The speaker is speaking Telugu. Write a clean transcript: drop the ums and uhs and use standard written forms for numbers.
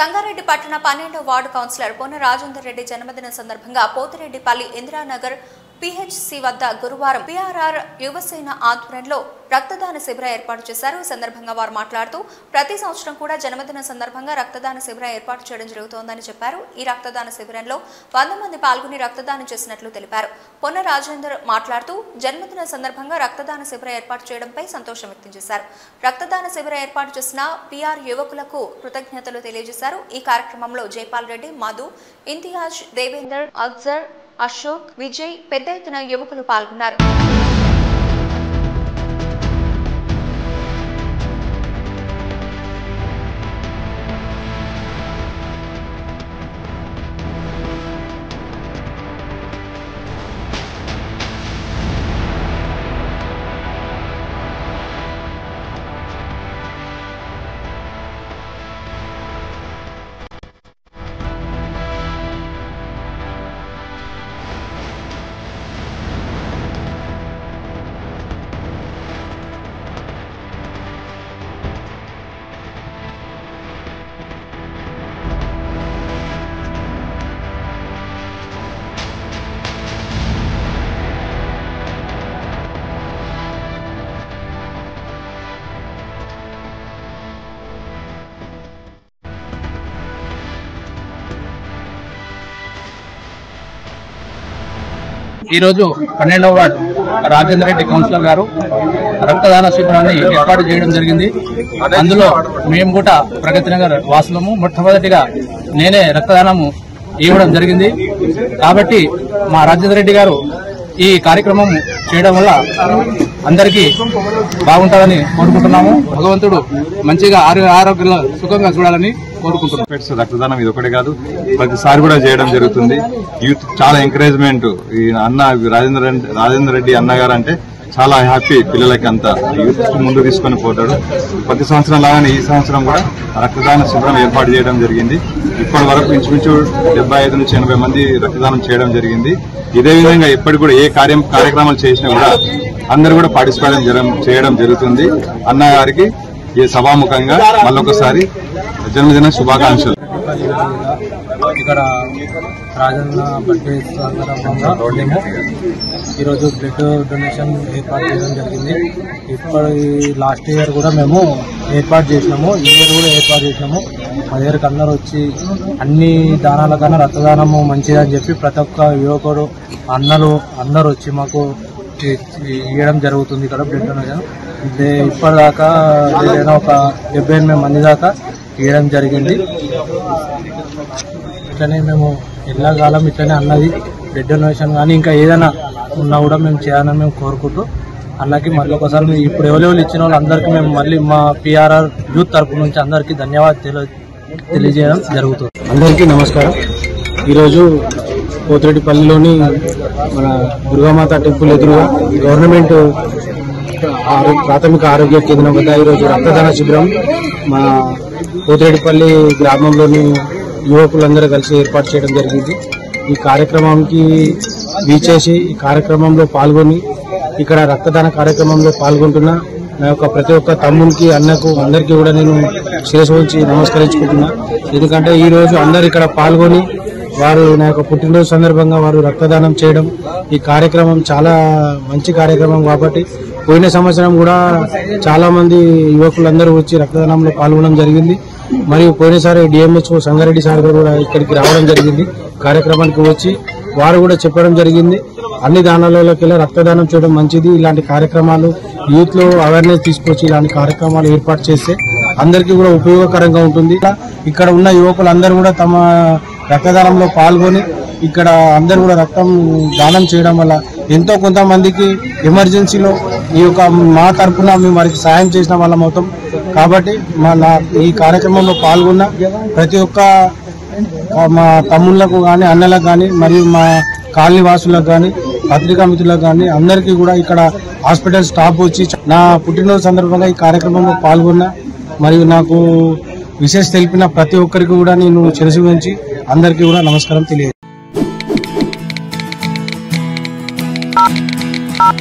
సంగారెడ్డి పట్టణ 12వ వార్డు కౌన్సిలర్ పొన్న రాజేందర్ రెడ్డి జన్మదిన సందర్భంగా పోతిరెడ్డిపల్లి ఇందిరానగర్ PHC వద్ద గురువారం PRR యువసేన ఆధ్వర్యంలో రక్తదాన శిబిరం ఏర్పాటు చేశారు. ఈ సందర్భంగా వారు మాట్లాడుతూ ప్రతి సంవత్సరం కూడా జన్మదిన సందర్భంగా రక్తదాన శిబిరం ఏర్పాటు చేయడం జరుగుతోందని చెప్పారు. ఈ రక్తదాన శిబిరంలో 100 మంది పాల్గొని రక్తదానం చేసినట్లు తెలిపారు. పొన్న రాజేందర్ మాట్లాడుతూ జన్మదిన సందర్భంగా రక్తదాన శిబిరం ఏర్పాటు చేయడంపై సంతోషం వ్యక్తం చేశారు. రక్తదాన శిబిరం ఏర్పాటు చేసిన PR యువకులకు కృతజ్ఞతలు తెలియజేశారు. ఈ కార్యక్రమంలో జైపాల్ రెడ్డి, మధు, ఇంతియాజ్, దేవేందర్, అక్జర్, అశోక్, విజయ్ పెద్ద ఎత్తున యువకులు పాల్గొన్నారు. ఈ రోజు 12వ వార్డు రాజేందర్ రెడ్డి కౌన్సిలర్ గారు రక్తదాన శిబిరాన్ని ఏర్పాటు చేయడం జరిగింది. అందులో మేము కూడా ప్రగతి నగర్ వాసులము మొట్టమొదటిగా నేనే రక్తదానము ఇవ్వడం జరిగింది. కాబట్టి మా రాజేందర్ రెడ్డి గారు ఈ కార్యక్రమం చేయడం వల్ల అందరికీ బాగుంటుందని కోరుకుంటున్నాము. భగవంతుడు మంచిగా ఆరోగ్యంగా సుఖంగా చూడాలని కోరుకుంటున్నాం. రక్తదానం ఇది ఒకటే కాదు, ప్రతిసారి కూడా చేయడం జరుగుతుంది. యూత్ చాలా ఎంకరేజ్మెంట్. ఈ అన్న రాజేందర్ రెడ్డి అన్నగారు అంటే చాలా హ్యాపీ. పిల్లలకి అంతా యూత్ ముందు తీసుకొని పోతాడు. ప్రతి సంవత్సరం లాగానే ఈ సంవత్సరం కూడా రక్తదాన శిబిరం ఏర్పాటు చేయడం జరిగింది. ఇప్పటి వరకు ఇంచుమించు 75 నుంచి 80 మంది రక్తదానం చేయడం జరిగింది. ఇదే విధంగా ఎప్పటికి కూడా ఏ కార్యక్రమాలు చేసినా కూడా అందరూ కూడా పార్టిసిపేట్ చేయడం జరుగుతుంది. అన్నగారికి ఈ సభాముఖంగా మళ్ళొకసారి జన్మదిన శుభాకాంక్షలు. ఇక్కడ రాజన్న బర్త్డే సందర్భంగా మేము ఈరోజు బ్లడ్ డొనేషన్ ఏర్పాటు చేయడం జరిగింది. ఇప్పుడు లాస్ట్ ఇయర్ కూడా మేము ఏర్పాటు చేసినాము, ఈ ఇయర్ కూడా ఏర్పాటు చేసినాము. మా దగ్గరికి అందరూ వచ్చి అన్ని దానాల కన్నా రక్తదానము మంచిదని చెప్పి ప్రతి ఒక్క యువకుడు అన్నలు అందరూ వచ్చి మాకు ఇవ్వడం జరుగుతుంది. ఇక్కడ బ్లడ్ డొనేషన్ ఇప్పటిదాకా ఏదైనా ఒక 78 మంది దాకా ఇవ్వడం జరిగింది. ఇట్లనే మేము ఎల్లకాలం ఇట్లనే అన్నది బ్లడ్ డొనేషన్ కానీ ఇంకా ఏదైనా ఉన్నా కూడా మేము చేయాలని మేము కోరుకుంటూ అన్నకి మళ్ళీ ఒకసారి ఇప్పుడు ఎవరెవరు ఇచ్చిన వాళ్ళు అందరికీ మేము మళ్ళీ మా PRR యూత్ తరఫు నుంచి అందరికీ ధన్యవాదాలు తెలియజేయడం జరుగుతుంది. అందరికీ నమస్కారం. ఈరోజు పోతిరెడ్డిపల్లిలోని మన దుర్గామాత టెంపుల్ ఎదురుగా గవర్నమెంట్ ప్రాథమిక ఆరోగ్య కేంద్రం వద్ద ఈరోజు రక్తదాన శిబిరం మన పోతిరెడ్డిపల్లి గ్రామంలోని యువకులందరూ కలిసి ఏర్పాటు చేయడం జరిగింది. ఈ కార్యక్రమానికి వీచేసి ఈ కార్యక్రమంలో పాల్గొని ఇక్కడ రక్తదాన కార్యక్రమంలో పాల్గొంటున్న నా యొక్క ప్రతి ఒక్క తమ్మునికి అన్నకు అందరికీ కూడా నేను శిరస్సు ఉంచి నమస్కరించుకుంటున్నా. ఎందుకంటే ఈరోజు అందరు ఇక్కడ పాల్గొని వారు నా యొక్క పుట్టినరోజు సందర్భంగా వారు రక్తదానం చేయడం ఈ కార్యక్రమం చాలా మంచి కార్యక్రమం. కాబట్టి పోయిన సంవత్సరం కూడా చాలా మంది యువకులందరూ వచ్చి రక్తదానంలో పాల్గొనడం జరిగింది. మరియు పోయినసారి DMHO సంగారెడ్డి సార్ కూడా ఇక్కడికి రావడం జరిగింది. కార్యక్రమానికి వచ్చి వారు కూడా చెప్పడం జరిగింది అన్ని దానాలకి రక్తదానం చేయడం మంచిది. ఇలాంటి కార్యక్రమాలు యూత్ లో అవేర్నెస్ తీసుకొచ్చి ఇలాంటి కార్యక్రమాలు ఏర్పాటు చేస్తే అందరికీ కూడా ఉపయోగకరంగా ఉంటుంది. ఇక్కడ ఉన్న యువకులందరూ కూడా తమ రక్తదానంలో పాల్గొని ఇక్కడ అందరూ కూడా రక్తం దానం చేయడం వల్ల ఎంతో కొంతమందికి ఎమర్జెన్సీలో ఈ యొక్క మా తరఫున మేము వారికి సాయం చేసిన వాళ్ళం అవుతాం. కాబట్టి ఈ కార్యక్రమంలో పాల్గొన్న ప్రతి ఒక్క మా తమ్ముళ్లకు కానీ అన్నలకు కానీ మరియు మా కాలనీ వాసులకు కానీ పత్రికా మిత్రులకు కానీ అందరికీ కూడా ఇక్కడ హాస్పిటల్ స్టాఫ్ వచ్చి నా పుట్టినరోజు సందర్భంగా ఈ కార్యక్రమంలో పాల్గొన్న మరియు నాకు విశేష తెలిపిన ప్రతి ఒక్కరికి కూడా నేను శిరస్సు వంచి అందరికీ కూడా నమస్కారం తెలియజేస్తాను.